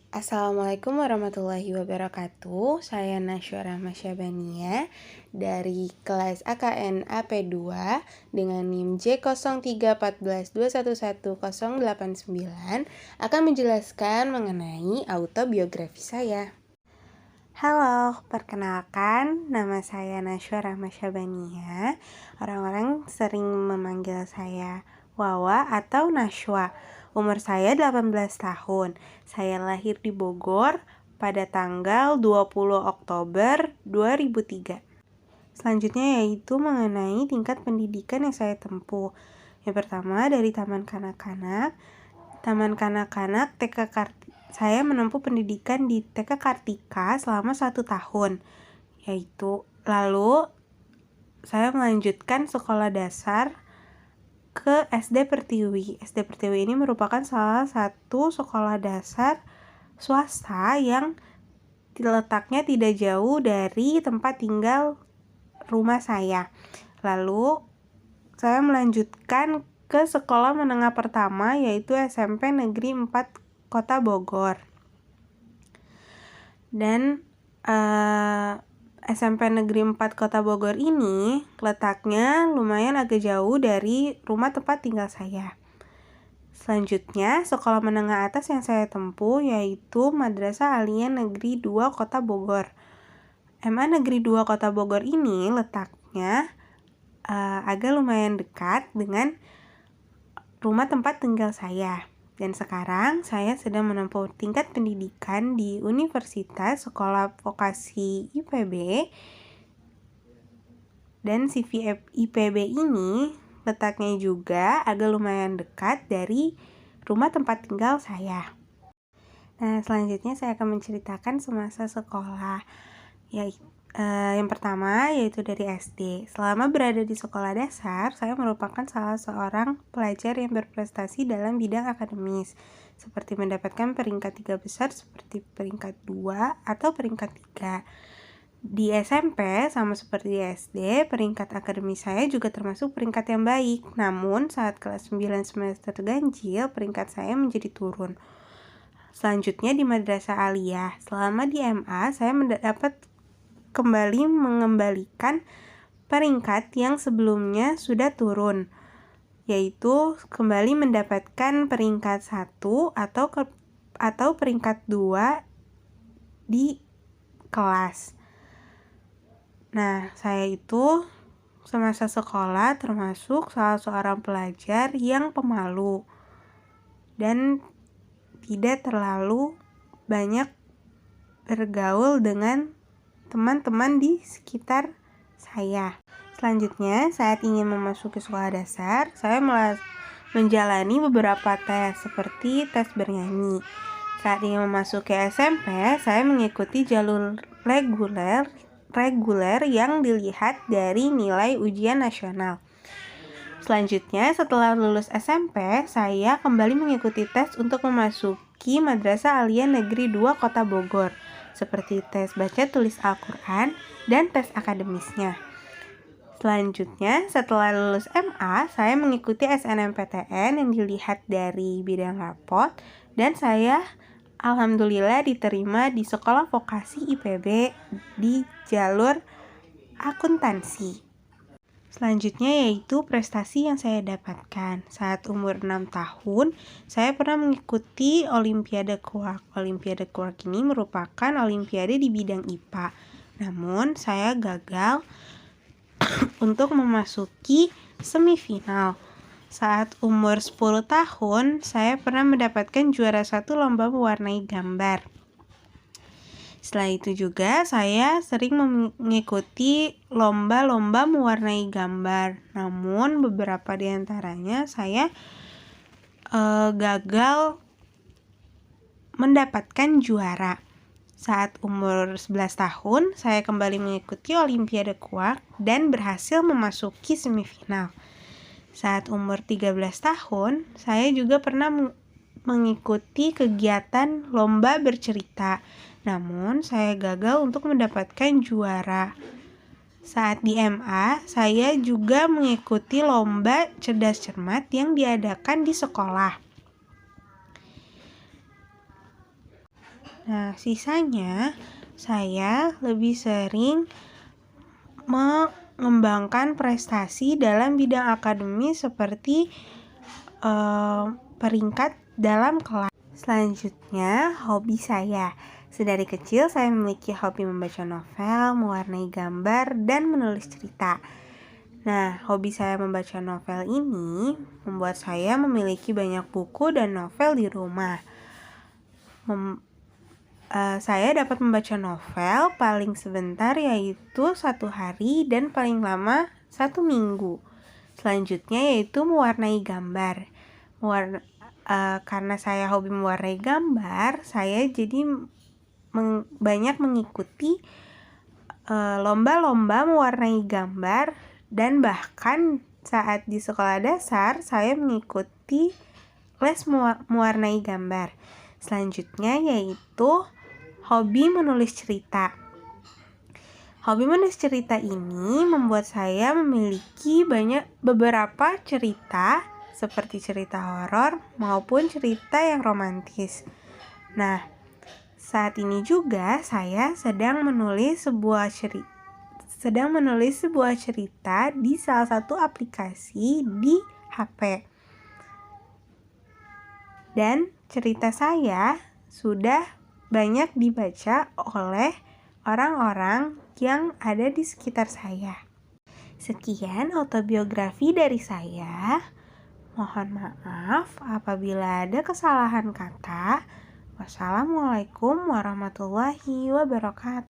Assalamualaikum warahmatullahi wabarakatuh. Saya Nasywa Rahma Syabania dari kelas AKN AP2 dengan NIM J0314211089 akan menjelaskan mengenai autobiografi saya. Halo, perkenalkan nama saya Nasywa Rahma Syabania. Orang-orang sering memanggil saya Wawa atau Nasywa. Umur saya 18 tahun. Saya lahir di Bogor pada tanggal 20 Oktober 2003. Selanjutnya yaitu mengenai tingkat pendidikan yang saya tempuh. Yang pertama dari Taman Kanak-Kanak. Taman Kanak-Kanak TK saya menempuh pendidikan di TK Kartika selama 1 tahun. Lalu saya melanjutkan sekolah dasar ke SD Pertiwi. SD Pertiwi ini merupakan salah satu sekolah dasar swasta yang letaknya tidak jauh dari tempat tinggal rumah saya. Lalu saya melanjutkan ke sekolah menengah pertama yaitu SMP Negeri 4 Kota Bogor. Dan SMP Negeri 4 Kota Bogor ini letaknya lumayan agak jauh dari rumah tempat tinggal saya. Selanjutnya, sekolah menengah atas yang saya tempuh yaitu Madrasah Aliyah Negeri 2 Kota Bogor. MA Negeri 2 Kota Bogor ini letaknya agak lumayan dekat dengan rumah tempat tinggal saya. Dan sekarang saya sedang menempuh tingkat pendidikan di Universitas Sekolah Vokasi IPB. Dan CV IPB ini letaknya juga agak lumayan dekat dari rumah tempat tinggal saya. Nah, selanjutnya saya akan menceritakan semasa sekolah. Yang pertama yaitu dari SD. Selama berada di sekolah dasar, saya merupakan salah seorang pelajar yang berprestasi dalam bidang akademis, seperti mendapatkan peringkat 3 besar seperti peringkat 2 atau peringkat 3. Di SMP, sama seperti di SD, peringkat akademis saya juga termasuk peringkat yang baik. Namun, saat kelas 9 semester ganjil, peringkat saya menjadi turun. Selanjutnya di Madrasah Aliyah. Selama di MA, saya dapat kembali mengembalikan peringkat yang sebelumnya sudah turun, yaitu kembali mendapatkan peringkat 1 atau peringkat 2 di kelas. Nah, saya itu semasa sekolah termasuk salah seorang pelajar yang pemalu dan tidak terlalu banyak bergaul dengan teman-teman di sekitar saya. Selanjutnya, saat ingin memasuki sekolah dasar, saya menjalani beberapa tes seperti tes bernyanyi. Saat ingin memasuki SMP, saya mengikuti jalur reguler yang dilihat dari nilai ujian nasional. Selanjutnya, setelah lulus SMP, saya kembali mengikuti tes untuk memasuki Madrasah Aliyah Negeri 2 Kota Bogor, seperti tes baca tulis Al-Quran dan tes akademisnya. Selanjutnya, setelah lulus MA, saya mengikuti SNMPTN yang dilihat dari bidang rapot, dan saya alhamdulillah diterima di Sekolah Vokasi IPB di jalur akuntansi. Selanjutnya yaitu prestasi yang saya dapatkan. Saat umur 6 tahun, saya pernah mengikuti Olimpiade Quark. Olimpiade Quark ini merupakan olimpiade di bidang IPA. Namun, saya gagal untuk memasuki semifinal. Saat umur 10 tahun, saya pernah mendapatkan juara 1 lomba mewarnai gambar. Setelah itu juga saya sering mengikuti lomba-lomba mewarnai gambar. Namun beberapa di antaranya saya gagal mendapatkan juara. Saat umur 11 tahun, saya kembali mengikuti Olimpiade Quark dan berhasil memasuki semifinal. Saat umur 13 tahun, saya juga pernah mengikuti kegiatan lomba bercerita. Namun, saya gagal untuk mendapatkan juara. Saat di MA, saya juga mengikuti lomba cerdas cermat yang diadakan di sekolah. Nah, sisanya saya lebih sering mengembangkan prestasi dalam bidang akademis seperti peringkat dalam kelas. Selanjutnya, hobi saya. Sedari kecil saya memiliki hobi membaca novel, mewarnai gambar, dan menulis cerita. Nah, hobi saya membaca novel ini membuat saya memiliki banyak buku dan novel di rumah. Saya dapat membaca novel paling sebentar yaitu 1 hari dan paling lama 1 minggu. Selanjutnya yaitu mewarnai gambar. Karena saya hobi mewarnai gambar, saya jadi banyak mengikuti lomba-lomba mewarnai gambar, dan bahkan saat di sekolah dasar saya mengikuti les mewarnai gambar. Selanjutnya yaitu hobi menulis cerita. Hobi menulis cerita ini membuat saya memiliki beberapa cerita seperti cerita horor maupun cerita yang romantis. Nah, saat ini juga saya sedang menulis sebuah cerita di salah satu aplikasi di HP. Dan cerita saya sudah banyak dibaca oleh orang-orang yang ada di sekitar saya. Sekian autobiografi dari saya. Mohon maaf apabila ada kesalahan kata. Wassalamualaikum warahmatullahi wabarakatuh.